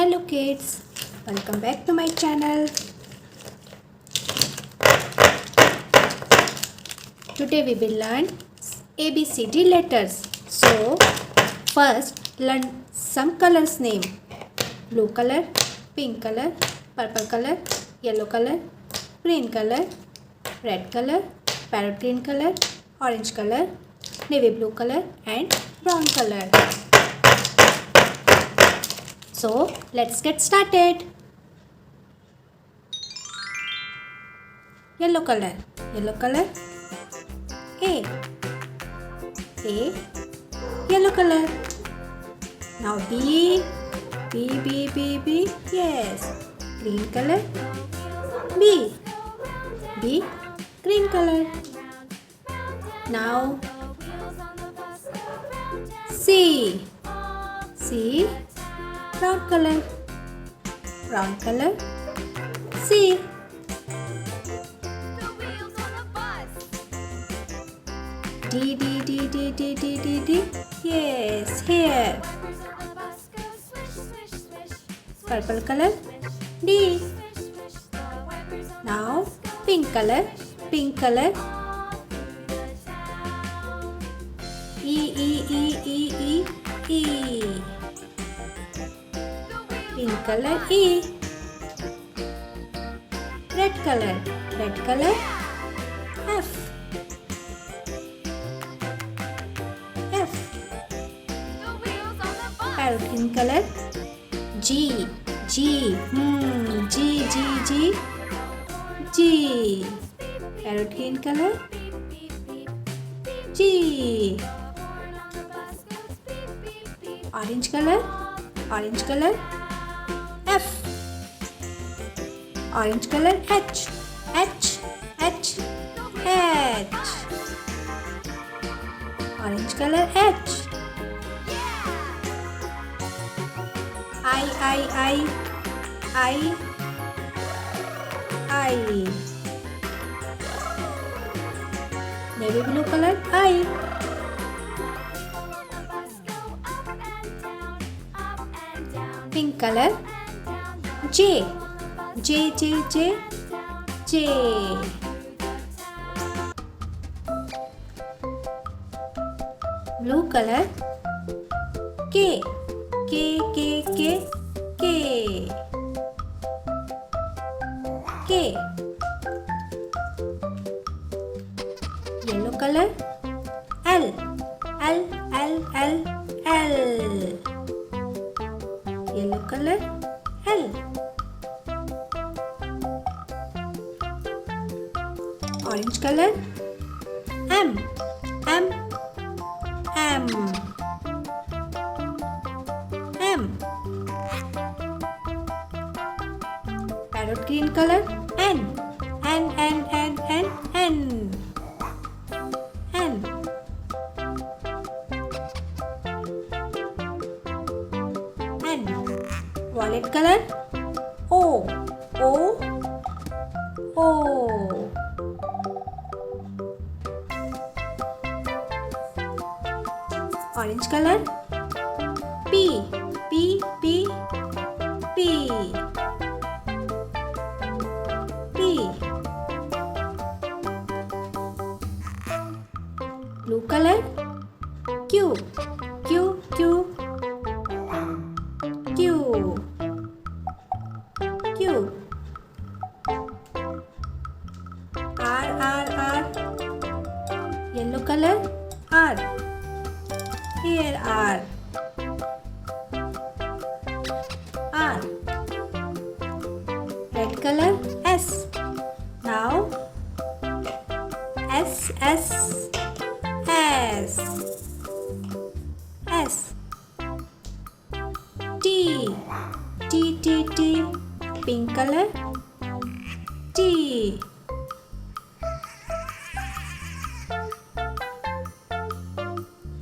Hello kids, welcome back to my channel. Today we will learn ABCD letters. So first learn some colors name. Blue color, pink color, purple color, yellow color, green color, red color, parrot green color, orange color, navy blue color and brown color. So let's get started. Yellow color, A, yellow color. Now B, yes, green color, B, green color. Now C, brown color, C. D, yes, here. Purple color, D. Now pink color, E. Pink color, E. Red color, F. Parrot green color, G. Parrot green color, G. Orange color, F. Orange color, H. Orange color, H. I. Navy blue color, I. Pink color, J. Blue color, K. Yellow color, L. Yellow color, L. Orange color, M. Parrot green color, N. Violet color, O. Orange color, P. Blue color, Q. R. Yellow color, R. Here R. Red color, S. Now S. T. Pink color, T.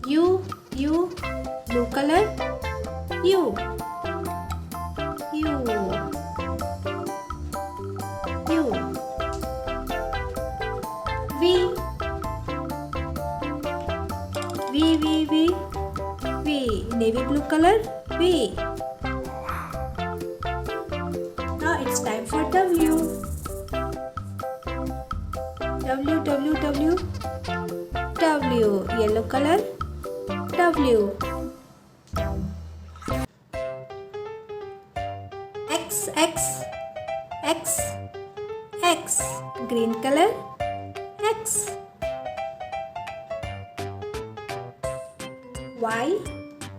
U. Blue color, U. V. V. Navy blue color, V. W, W, W, W. Yellow color, W. X, X, X, X. Green color, X. Y,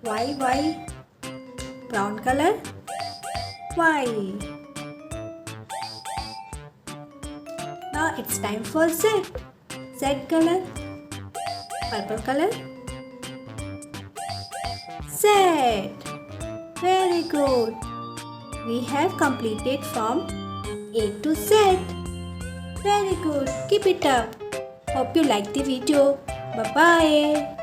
Y, Y. Brown color, Y. Now it's time for Z. Z color, purple color, Z. Very good. We have completed from A to Z. Very good. Keep it up. Hope you like the video. Bye-bye.